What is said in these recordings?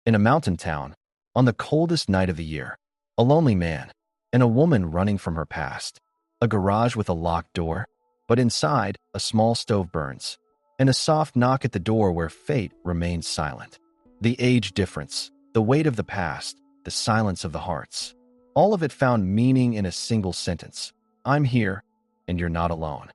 In a mountain town, on the coldest night of the year, a lonely man and a woman running from her past. A garage with a locked door, but inside, a small stove burns, and a soft knock at the door where fate remains silent. The age difference, the weight of the past, the silence of the hearts. All of it found meaning in a single sentence. I'm here, and you're not alone.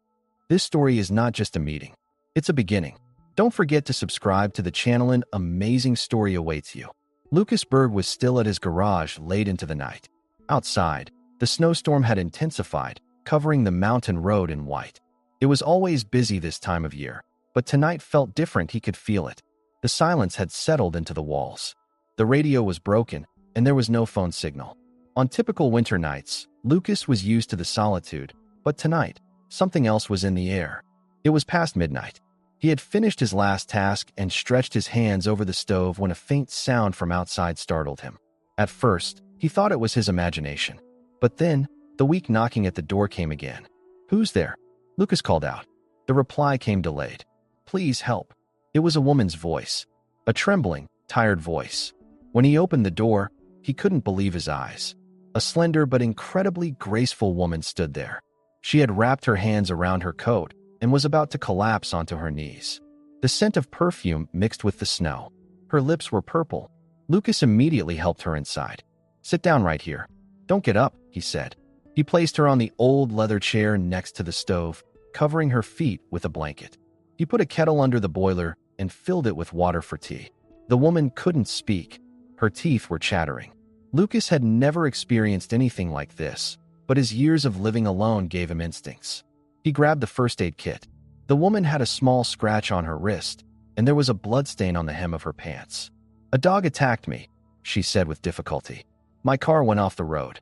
This story is not just a meeting. It's a beginning. Don't forget to subscribe to the channel. An amazing story awaits you. Lucas Berg was still at his garage late into the night. Outside, the snowstorm had intensified, covering the mountain road in white. It was always busy this time of year, but tonight felt different. He could feel it. The silence had settled into the walls. The radio was broken, and there was no phone signal. On typical winter nights, Lucas was used to the solitude, but tonight, something else was in the air. It was past midnight. He had finished his last task and stretched his hands over the stove when a faint sound from outside startled him. At first, he thought it was his imagination. But then, the weak knocking at the door came again. "Who's there?" Lucas called out. The reply came delayed. "Please help." It was a woman's voice, a trembling, tired voice. When he opened the door, he couldn't believe his eyes. A slender but incredibly graceful woman stood there. She had wrapped her hands around her coat and was about to collapse onto her knees. The scent of perfume mixed with the snow. Her lips were purple. Lucas immediately helped her inside. "Sit down right here. Don't get up," he said. He placed her on the old leather chair next to the stove, covering her feet with a blanket. He put a kettle under the boiler and filled it with water for tea. The woman couldn't speak. Her teeth were chattering. Lucas had never experienced anything like this, but his years of living alone gave him instincts. He grabbed the first aid kit. The woman had a small scratch on her wrist, and there was a bloodstain on the hem of her pants. "A dog attacked me," she said with difficulty. "My car went off the road."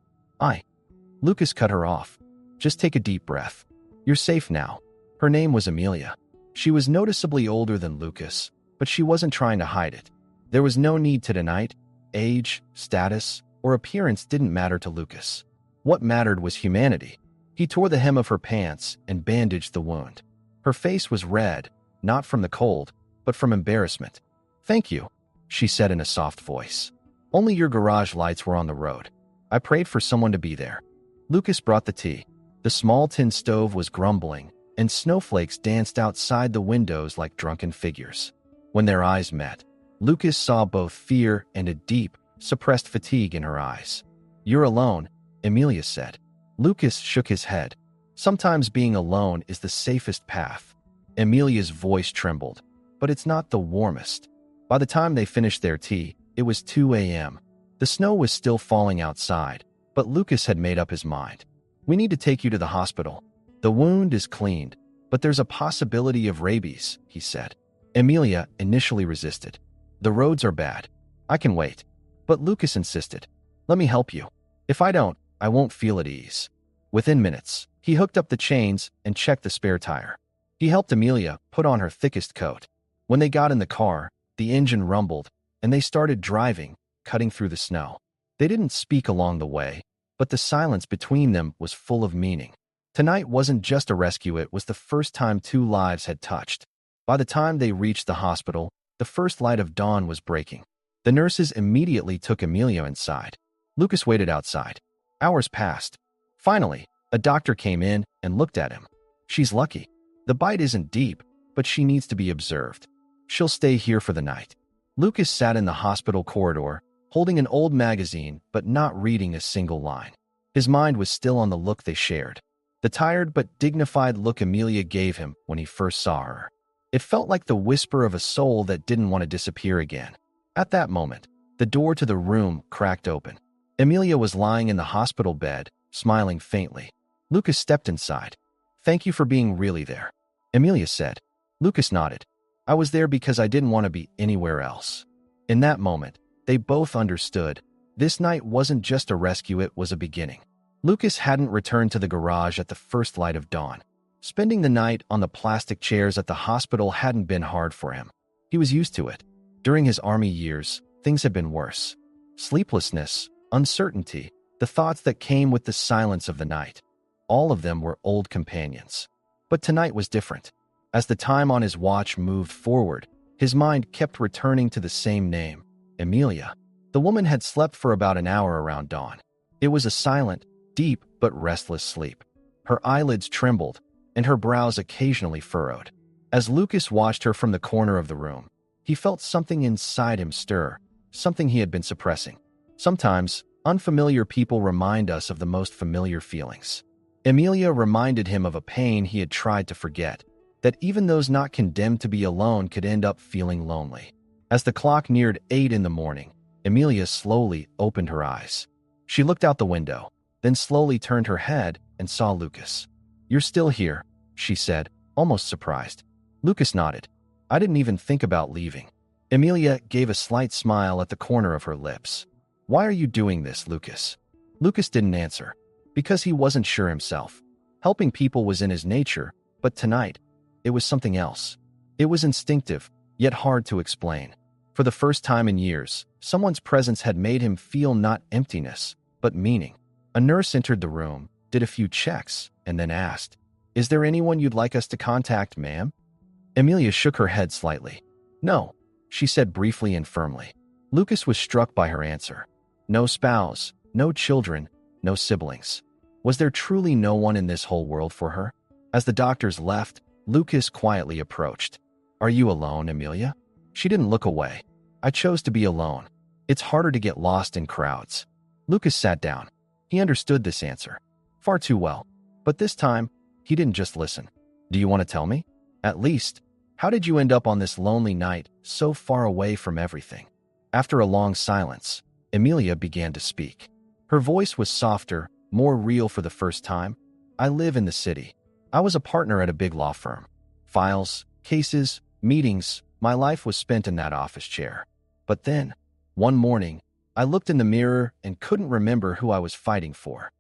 Lucas cut her off. "Just take a deep breath. You're safe now." Her name was Amelia. She was noticeably older than Lucas, but she wasn't trying to hide it. There was no need to deny it. Age, status, or appearance didn't matter to Lucas. What mattered was humanity. He tore the hem of her pants and bandaged the wound. Her face was red, not from the cold, but from embarrassment. "Thank you," she said in a soft voice. "Only your garage lights were on the road. I prayed for someone to be there." Lucas brought the tea. The small tin stove was grumbling, and snowflakes danced outside the windows like drunken figures. When their eyes met, Lucas saw both fear and a deep, suppressed fatigue in her eyes. "You're alone," Amelia said. Lucas shook his head. "Sometimes being alone is the safest path." Amelia's voice trembled, but it's not the warmest. By the time they finished their tea, it was 2 a.m. The snow was still falling outside, but Lucas had made up his mind. "We need to take you to the hospital. The wound is cleaned, but there's a possibility of rabies," he said. Amelia initially resisted. "The roads are bad. I can wait." But Lucas insisted. "Let me help you. If I don't, I won't feel at ease." Within minutes, he hooked up the chains and checked the spare tire. He helped Amelia put on her thickest coat. When they got in the car, the engine rumbled, and they started driving, cutting through the snow. They didn't speak along the way, but the silence between them was full of meaning. Tonight wasn't just a rescue, it was the first time two lives had touched. By the time they reached the hospital, the first light of dawn was breaking. The nurses immediately took Amelia inside. Lucas waited outside. Hours passed. Finally, a doctor came in and looked at him. "She's lucky. The bite isn't deep, but she needs to be observed. She'll stay here for the night." Lucas sat in the hospital corridor, holding an old magazine but not reading a single line. His mind was still on the look they shared. The tired but dignified look Amelia gave him when he first saw her. It felt like the whisper of a soul that didn't want to disappear again. At that moment, the door to the room cracked open. Amelia was lying in the hospital bed, smiling faintly. Lucas stepped inside. "Thank you for being really there," Amelia said. Lucas nodded. "I was there because I didn't want to be anywhere else." In that moment, they both understood. This night wasn't just a rescue, it was a beginning. Lucas hadn't returned to the garage at the first light of dawn. Spending the night on the plastic chairs at the hospital hadn't been hard for him. He was used to it. During his army years, things had been worse. Sleeplessness, uncertainty, the thoughts that came with the silence of the night. All of them were old companions. But tonight was different. As the time on his watch moved forward, his mind kept returning to the same name, Emilia. The woman had slept for about an hour around dawn. It was a silent, deep, but restless sleep. Her eyelids trembled, and her brows occasionally furrowed. As Lucas watched her from the corner of the room, he felt something inside him stir, something he had been suppressing. Sometimes, unfamiliar people remind us of the most familiar feelings. Emilia reminded him of a pain he had tried to forget, that even those not condemned to be alone could end up feeling lonely. As the clock neared 8 in the morning, Emilia slowly opened her eyes. She looked out the window, then slowly turned her head and saw Lucas. "You're still here," she said, almost surprised. Lucas nodded. "I didn't even think about leaving." Emilia gave a slight smile at the corner of her lips. "Why are you doing this, Lucas?" Lucas didn't answer, because he wasn't sure himself. Helping people was in his nature, but tonight, it was something else. It was instinctive, yet hard to explain. For the first time in years, someone's presence had made him feel not emptiness, but meaning. A nurse entered the room, did a few checks, and then asked, "Is there anyone you'd like us to contact, ma'am?" Emilia shook her head slightly. "No," she said briefly and firmly. Lucas was struck by her answer. No spouse, no children, no siblings. Was there truly no one in this whole world for her? As the doctors left, Lucas quietly approached. "Are you alone, Emilia?" She didn't look away. "I chose to be alone. It's harder to get lost in crowds." Lucas sat down. He understood this answer far too well. But this time, he didn't just listen. "Do you want to tell me? At least, how did you end up on this lonely night, so far away from everything?" After a long silence, Emilia began to speak. Her voice was softer, more real for the first time. "I live in the city. I was a partner at a big law firm. Files, cases, meetings, my life was spent in that office chair. But then, one morning, I looked in the mirror and couldn't remember who I was fighting for."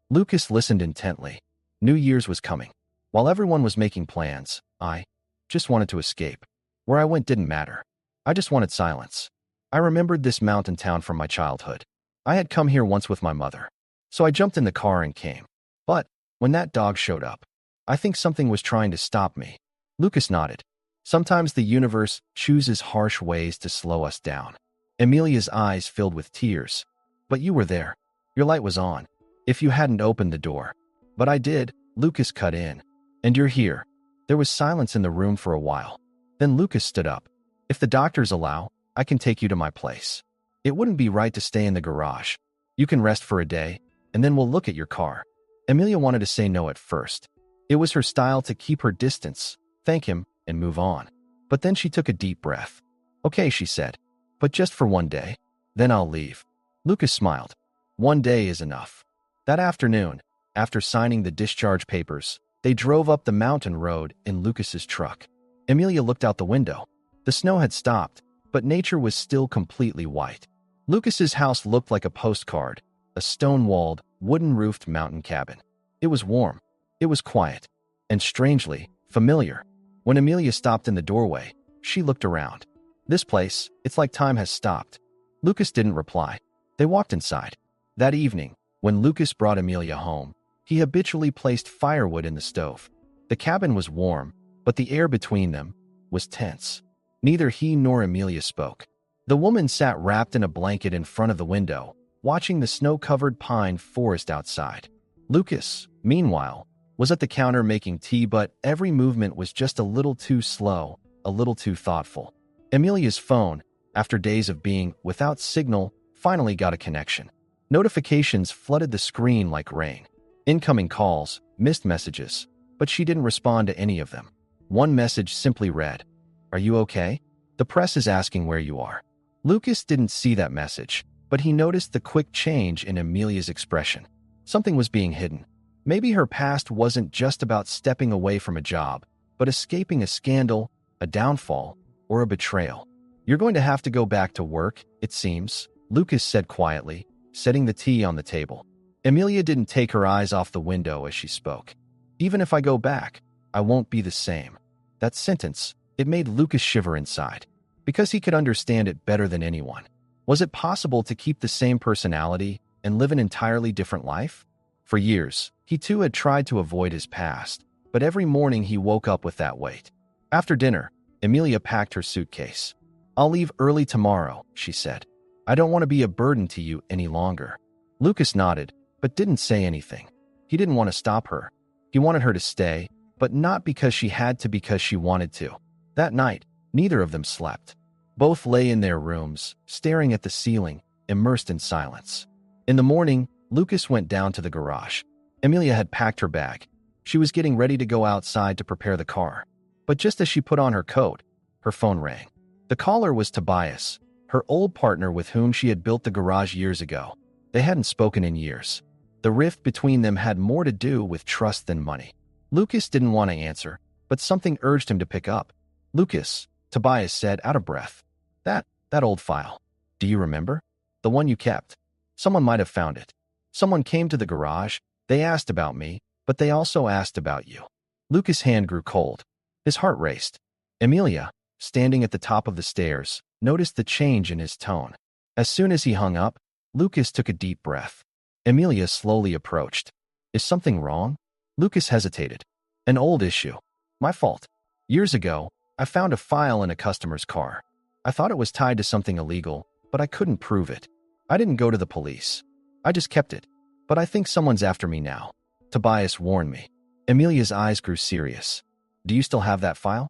Lucas listened intently. New Year's was coming. While everyone was making plans, I just wanted to escape. Where I went didn't matter. I just wanted silence. I remembered this mountain town from my childhood. I had come here once with my mother. So I jumped in the car and came. But when that dog showed up, I think something was trying to stop me. Lucas nodded. Sometimes the universe chooses harsh ways to slow us down. Emilia's eyes filled with tears. "But you were there. Your light was on. If you hadn't opened the door." "But I did," Lucas cut in. "And you're here." There was silence in the room for a while. Then Lucas stood up. "If the doctors allow, I can take you to my place. It wouldn't be right to stay in the garage. You can rest for a day, and then we'll look at your car." Emilia wanted to say no at first. It was her style to keep her distance, thank him, and move on. But then she took a deep breath. "Okay," she said, "but just for one day. Then I'll leave." Lucas smiled. One day is enough. That afternoon, after signing the discharge papers, they drove up the mountain road in Lucas's truck. Emilia looked out the window. The snow had stopped, but nature was still completely white. Lucas's house looked like a postcard, a stone-walled, wooden-roofed mountain cabin. It was warm. It was quiet. And strangely, familiar. When Emilia stopped in the doorway, she looked around. "This place, it's like time has stopped." Lucas didn't reply. They walked inside. That evening, when Lucas brought Emilia home, he habitually placed firewood in the stove. The cabin was warm, but the air between them was tense. Neither he nor Emilia spoke. The woman sat wrapped in a blanket in front of the window, watching the snow-covered pine forest outside. Lucas, meanwhile, was at the counter making tea, but every movement was just a little too slow, a little too thoughtful. Emilia's phone, after days of being without signal, finally got a connection. Notifications flooded the screen like rain. Incoming calls, missed messages, but she didn't respond to any of them. One message simply read, "Are you okay? The press is asking where you are." Lucas didn't see that message, but he noticed the quick change in Emilia's expression. Something was being hidden. Maybe her past wasn't just about stepping away from a job, but escaping a scandal, a downfall, or a betrayal. "You're going to have to go back to work, it seems," Lucas said quietly, setting the tea on the table. Emilia didn't take her eyes off the window as she spoke. "Even if I go back, I won't be the same." That sentence, it made Lucas shiver inside, because he could understand it better than anyone. Was it possible to keep the same personality and live an entirely different life? For years, he too had tried to avoid his past, but every morning he woke up with that weight. After dinner, Emilia packed her suitcase. "I'll leave early tomorrow," she said. I don't want to be a burden to you any longer. Lucas nodded, but didn't say anything. He didn't want to stop her. He wanted her to stay, but not because she had to, because she wanted to. That night, neither of them slept. Both lay in their rooms, staring at the ceiling, immersed in silence. In the morning, Lucas went down to the garage. Emilia had packed her bag. She was getting ready to go outside to prepare the car. But just as she put on her coat, her phone rang. The caller was Tobias, her old partner with whom she had built the garage years ago. They hadn't spoken in years. The rift between them had more to do with trust than money. Lucas didn't want to answer, but something urged him to pick up. Lucas, Tobias said, out of breath. That old file. Do you remember? The one you kept. Someone might have found it. Someone came to the garage. They asked about me, but they also asked about you. Lucas' hand grew cold. His heart raced. Emilia, standing at the top of the stairs, noticed the change in his tone. As soon as he hung up, Lucas took a deep breath. Emilia slowly approached. Is something wrong? Lucas hesitated. An old issue. My fault. Years ago, I found a file in a customer's car. I thought it was tied to something illegal, but I couldn't prove it. I didn't go to the police. I just kept it. But I think someone's after me now. Tobias warned me. Emilia's eyes grew serious. Do you still have that file?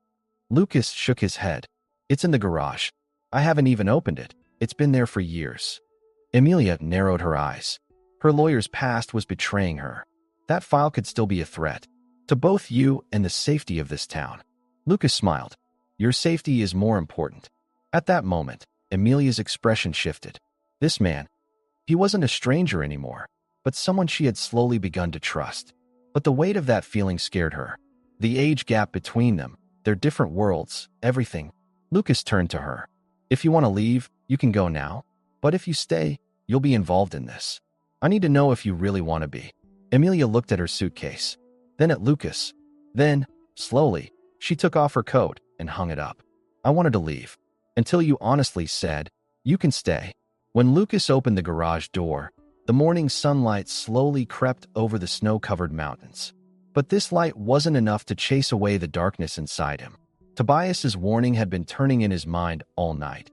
Lucas shook his head. It's in the garage. I haven't even opened it. It's been there for years. Emilia narrowed her eyes. Her lawyer's past was betraying her. That file could still be a threat to both you and the safety of this town. Lucas smiled. Your safety is more important. At that moment, Emilia's expression shifted. This man, he wasn't a stranger anymore, but someone she had slowly begun to trust. But the weight of that feeling scared her. The age gap between them, their different worlds, everything. Lucas turned to her. If you want to leave, you can go now. But if you stay, you'll be involved in this. I need to know if you really want to be. Emilia looked at her suitcase, then at Lucas. Then, slowly, she took off her coat and hung it up. I wanted to leave. Until you honestly said, you can stay. When Lucas opened the garage door, the morning sunlight slowly crept over the snow-covered mountains. But this light wasn't enough to chase away the darkness inside him. Tobias's warning had been turning in his mind all night.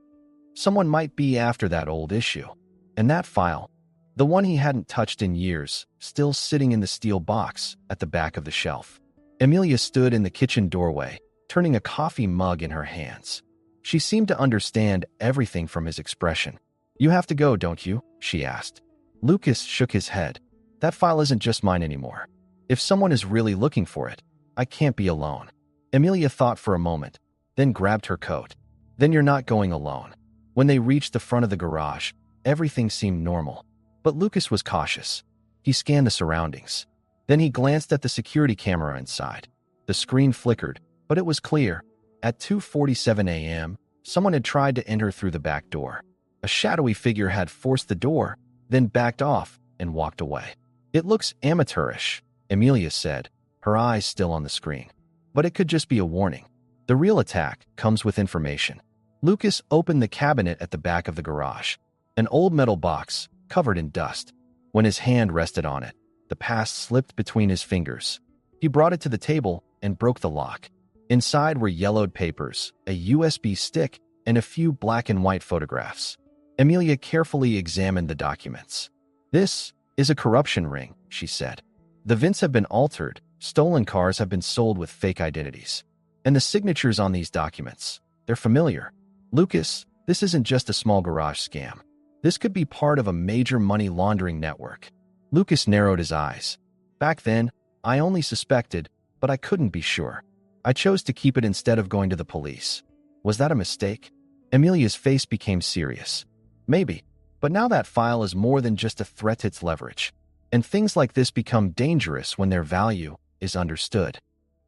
Someone might be after that old issue. And that file, the one he hadn't touched in years, still sitting in the steel box at the back of the shelf. Emilia stood in the kitchen doorway, turning a coffee mug in her hands. She seemed to understand everything from his expression. You have to go, don't you? She asked. Lucas shook his head. That file isn't just mine anymore. If someone is really looking for it, I can't be alone. Emilia thought for a moment, then grabbed her coat. Then you're not going alone. When they reached the front of the garage, everything seemed normal. But Lucas was cautious. He scanned the surroundings. Then he glanced at the security camera inside. The screen flickered, but it was clear. At 2:47 a.m., someone had tried to enter through the back door. A shadowy figure had forced the door, then backed off and walked away. It looks amateurish, Emilia said, her eyes still on the screen. But it could just be a warning. The real attack comes with information. Lucas opened the cabinet at the back of the garage. An old metal box, covered in dust. When his hand rested on it, the past slipped between his fingers. He brought it to the table and broke the lock. Inside were yellowed papers, a USB stick, and a few black and white photographs. Emilia carefully examined the documents. This is a corruption ring, she said. The VINs have been altered, stolen cars have been sold with fake identities. And the signatures on these documents, they're familiar. Lucas, this isn't just a small garage scam. This could be part of a major money laundering network. Lucas narrowed his eyes. Back then, I only suspected, but I couldn't be sure. I chose to keep it instead of going to the police. Was that a mistake? Emilia's face became serious. Maybe, but now that file is more than just a threat to its leverage. And things like this become dangerous when their value is understood.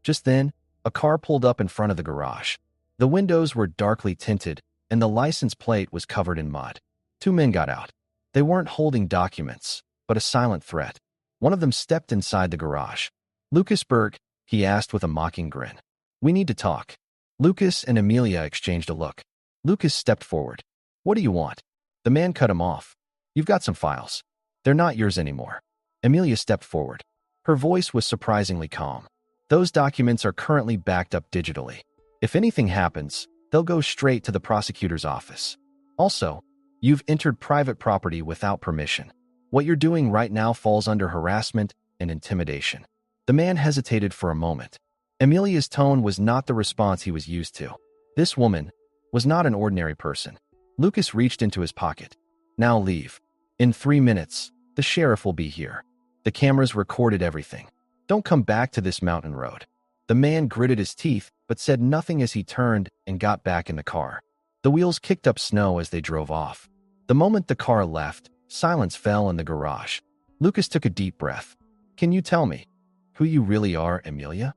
Just then, a car pulled up in front of the garage. The windows were darkly tinted, and the license plate was covered in mud. Two men got out. They weren't holding documents, but a silent threat. One of them stepped inside the garage. Lucas Berg, he asked with a mocking grin. We need to talk. Lucas and Emilia exchanged a look. Lucas stepped forward. What do you want? The man cut him off. You've got some files. They're not yours anymore. Emilia stepped forward. Her voice was surprisingly calm. Those documents are currently backed up digitally. If anything happens, they'll go straight to the prosecutor's office. Also, You've entered private property without permission. What you're doing right now falls under harassment and intimidation." The man hesitated for a moment. Emilia's tone was not the response he was used to. This woman was not an ordinary person. Lucas reached into his pocket. "Now leave. In 3 minutes, the sheriff will be here. The cameras recorded everything. Don't come back to this mountain road." The man gritted his teeth but said nothing as he turned and got back in the car. The wheels kicked up snow as they drove off. The moment the car left, silence fell in the garage. Lucas took a deep breath. "Can you tell me who you really are, Emilia?"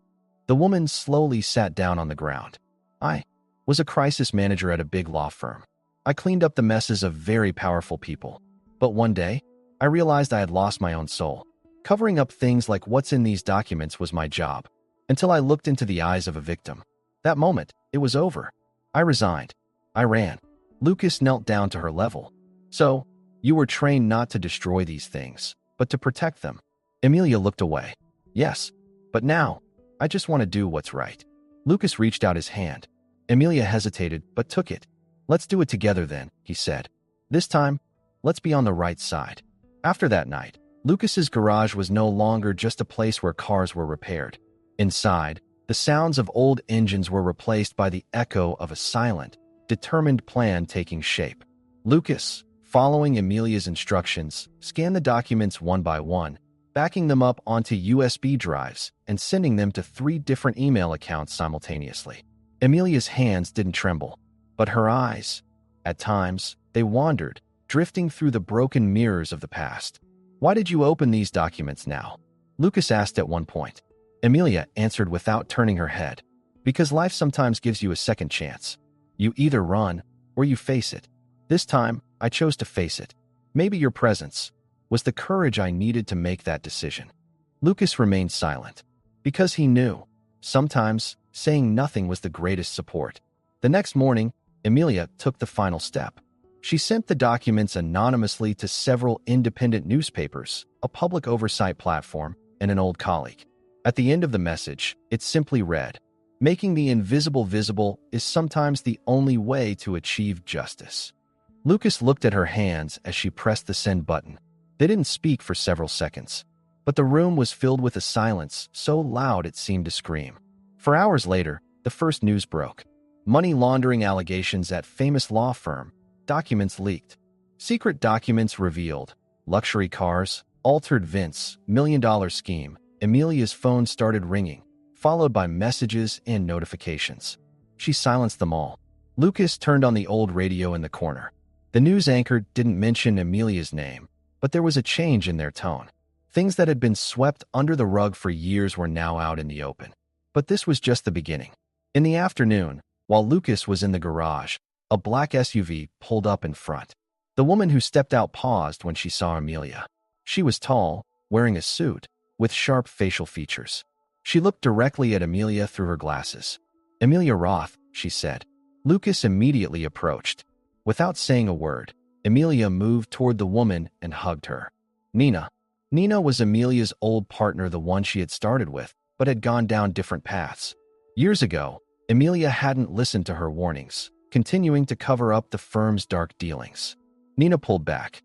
The woman slowly sat down on the ground. "I was a crisis manager at a big law firm. I cleaned up the messes of very powerful people. But one day, I realized I had lost my own soul. Covering up things like what's in these documents was my job, until I looked into the eyes of a victim. That moment, it was over. I resigned. I ran." Lucas knelt down to her level. "So, you were trained not to destroy these things, but to protect them." Emilia looked away. "Yes, but now, I just want to do what's right." Lucas reached out his hand. Emilia hesitated, but took it. "Let's do it together then," he said. "This time, let's be on the right side." After that night, Lucas's garage was no longer just a place where cars were repaired. Inside, the sounds of old engines were replaced by the echo of a silent, determined plan taking shape. Lucas, following Emilia's instructions, scanned the documents one by one, backing them up onto USB drives and sending them to 3 different email accounts simultaneously. Emilia's hands didn't tremble, but her eyes, at times, they wandered, drifting through the broken mirrors of the past. "Why did you open these documents now?" Lucas asked at one point. Emilia answered without turning her head. "Because life sometimes gives you a second chance. You either run or you face it. This time, I chose to face it. Maybe your presence was the courage I needed to make that decision." Lucas remained silent, because he knew, sometimes, saying nothing was the greatest support. The next morning, Emilia took the final step. She sent the documents anonymously to several independent newspapers, a public oversight platform, and an old colleague. At the end of the message, it simply read, "Making the invisible visible is sometimes the only way to achieve justice." Lucas looked at her hands as she pressed the send button. They didn't speak for several seconds, but the room was filled with a silence so loud it seemed to scream. For hours later, the first news broke. Money laundering allegations at famous law firm. Documents leaked. Secret documents revealed. Luxury cars. Altered Vince. $1 million scheme. Emilia's phone started ringing, followed by messages and notifications. She silenced them all. Lucas turned on the old radio in the corner. The news anchor didn't mention Emilia's name, but there was a change in their tone. Things that had been swept under the rug for years were now out in the open. But this was just the beginning. In the afternoon, while Lucas was in the garage, a black SUV pulled up in front. The woman who stepped out paused when she saw Emilia. She was tall, wearing a suit, with sharp facial features. She looked directly at Emilia through her glasses. "Emilia Roth," she said. Lucas immediately approached. Without saying a word, Emilia moved toward the woman and hugged her. Nina. Nina was Emilia's old partner, the one she had started with, but had gone down different paths. Years ago, Emilia hadn't listened to her warnings, continuing to cover up the firm's dark dealings. Nina pulled back.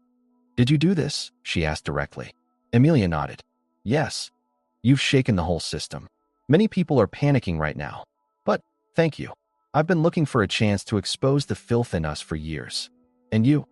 "Did you do this?" she asked directly. Emilia nodded. "Yes. You've shaken the whole system. Many people are panicking right now. But, thank you. I've been looking for a chance to expose the filth in us for years. And you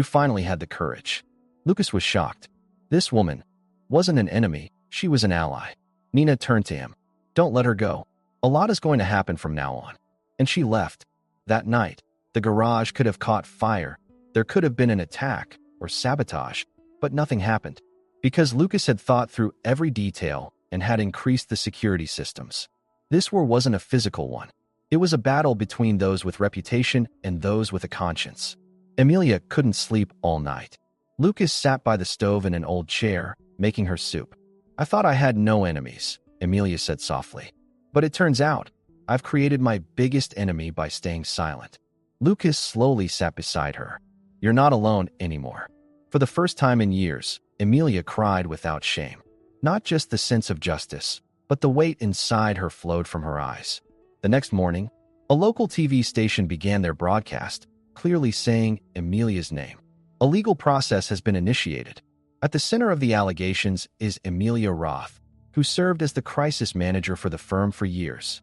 finally had the courage." Lucas was shocked. This woman wasn't an enemy, she was an ally. Nina turned to him. "Don't let her go. A lot is going to happen from now on." And she left. That night, the garage could have caught fire. There could have been an attack or sabotage, but nothing happened. Because Lucas had thought through every detail and had increased the security systems. This war wasn't a physical one. It was a battle between those with reputation and those with a conscience. Emilia couldn't sleep all night. Lucas sat by the stove in an old chair, making her soup. "I thought I had no enemies," Emilia said softly. "But it turns out, I've created my biggest enemy by staying silent." Lucas slowly sat beside her. "You're not alone anymore." For the first time in years, Emilia cried without shame. Not just the sense of justice, but the weight inside her flowed from her eyes. The next morning, a local TV station began their broadcast. clearly saying Emilia's name. A legal process has been initiated. At the center of the allegations is Emilia Roth, who served as the crisis manager for the firm for years.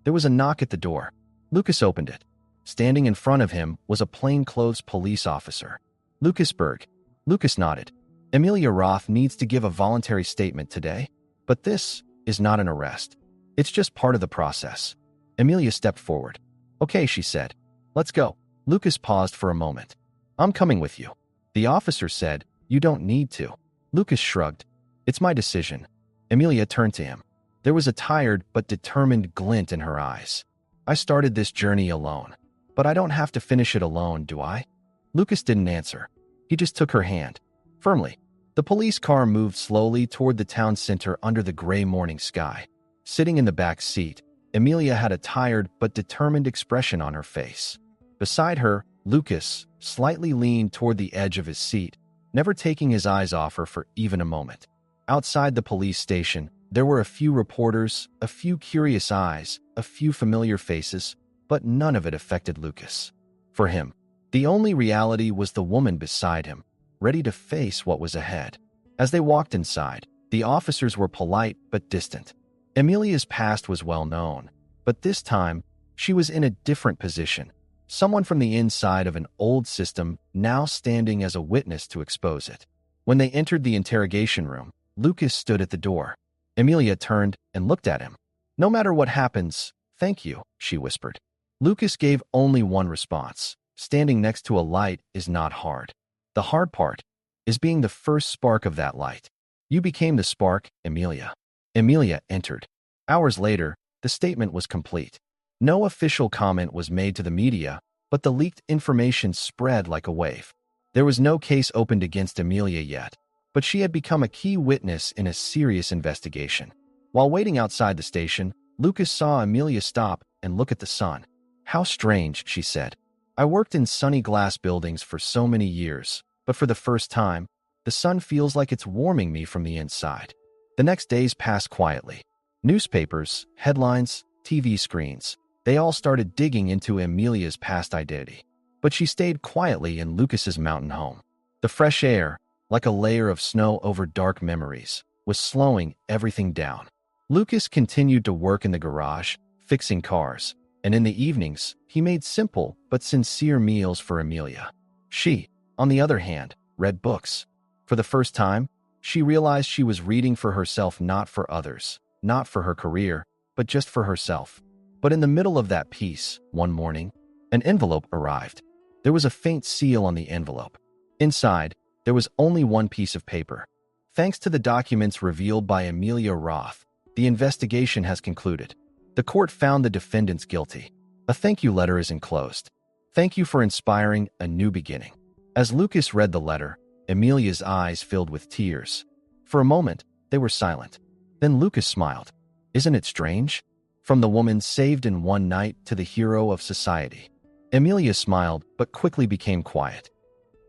There was a knock at the door. Lucas opened it. Standing in front of him was a plainclothes police officer. Lucas Berg. Lucas nodded. Emilia Roth needs to give a voluntary statement today, but this is not an arrest. It's just part of the process. Emilia stepped forward. Okay, she said. Let's go. Lucas paused for a moment. I'm coming with you. The officer said, You don't need to. Lucas shrugged. It's my decision. Emilia turned to him. There was a tired but determined glint in her eyes. I started this journey alone, but I don't have to finish it alone, do I? Lucas didn't answer. He just took her hand. Firmly. The police car moved slowly toward the town center under the gray morning sky. Sitting in the back seat, Emilia had a tired but determined expression on her face. Beside her, Lucas slightly leaned toward the edge of his seat, never taking his eyes off her for even a moment. Outside the police station, there were a few reporters, a few curious eyes, a few familiar faces, but none of it affected Lucas. For him, the only reality was the woman beside him, ready to face what was ahead. As they walked inside, the officers were polite but distant. Emilia's past was well known, but this time, she was in a different position. Someone from the inside of an old system now standing as a witness to expose it. When they entered the interrogation room, Lucas stood at the door. Emilia turned and looked at him. No matter what happens, thank you, she whispered. Lucas gave only one response. Standing next to a light is not hard. The hard part is being the first spark of that light. You became the spark, Emilia. Emilia entered. Hours later, the statement was complete. No official comment was made to the media, but the leaked information spread like a wave. There was no case opened against Emilia yet, but she had become a key witness in a serious investigation. While waiting outside the station, Lucas saw Emilia stop and look at the sun. How strange, she said. I worked in sunny glass buildings for so many years, but for the first time, the sun feels like it's warming me from the inside. The next days passed quietly. Newspapers, headlines, TV screens, they all started digging into Emilia's past identity. But she stayed quietly in Lucas's mountain home. The fresh air, like a layer of snow over dark memories, was slowing everything down. Lucas continued to work in the garage, fixing cars, and in the evenings, he made simple but sincere meals for Emilia. She, on the other hand, read books. For the first time, she realized she was reading for herself, not for others, not for her career, but just for herself. But in the middle of that peace, one morning, an envelope arrived. There was a faint seal on the envelope. Inside, there was only one piece of paper. Thanks to the documents revealed by Emilia Roth, the investigation has concluded. The court found the defendants guilty. A thank you letter is enclosed. Thank you for inspiring a new beginning. As Lucas read the letter, Emilia's eyes filled with tears. For a moment, they were silent. Then Lucas smiled. Isn't it strange? From the woman saved in one night to the hero of society. Emilia smiled, but quickly became quiet.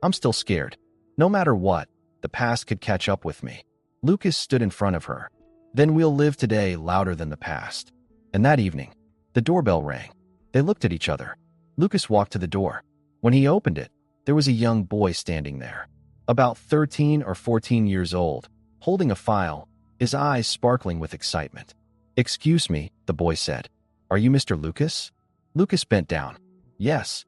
I'm still scared. No matter what, the past could catch up with me. Lucas stood in front of her. Then we'll live today louder than the past. And that evening, the doorbell rang. They looked at each other. Lucas walked to the door. When he opened it, there was a young boy standing there. About 13 or 14 years old, holding a file, his eyes sparkling with excitement. Excuse me, the boy said. Are you Mr. Lucas? Lucas bent down. Yes.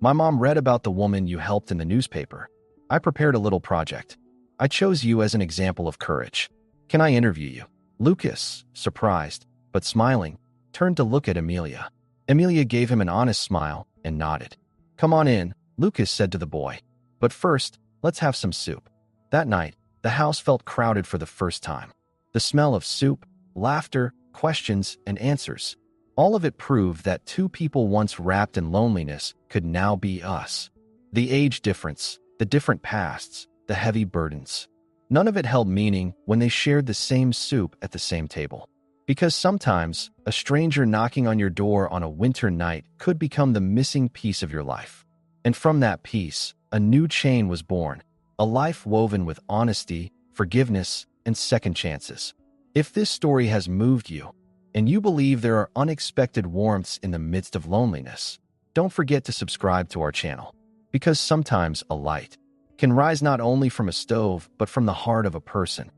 My mom read about the woman you helped in the newspaper. I prepared a little project. I chose you as an example of courage. Can I interview you? Lucas, surprised, but smiling, turned to look at Emilia. Emilia gave him an honest smile and nodded. Come on in, Lucas said to the boy. But first, let's have some soup. That night, the house felt crowded for the first time. The smell of soup, laughter, questions, and answers. All of it proved that two people once wrapped in loneliness could now be us. The age difference, the different pasts, the heavy burdens. None of it held meaning when they shared the same soup at the same table. Because sometimes, a stranger knocking on your door on a winter night could become the missing piece of your life. And from that piece, a new chain was born, a life woven with honesty, forgiveness, and second chances. If this story has moved you, and you believe there are unexpected warmths in the midst of loneliness, don't forget to subscribe to our channel, because sometimes a light can rise not only from a stove but from the heart of a person.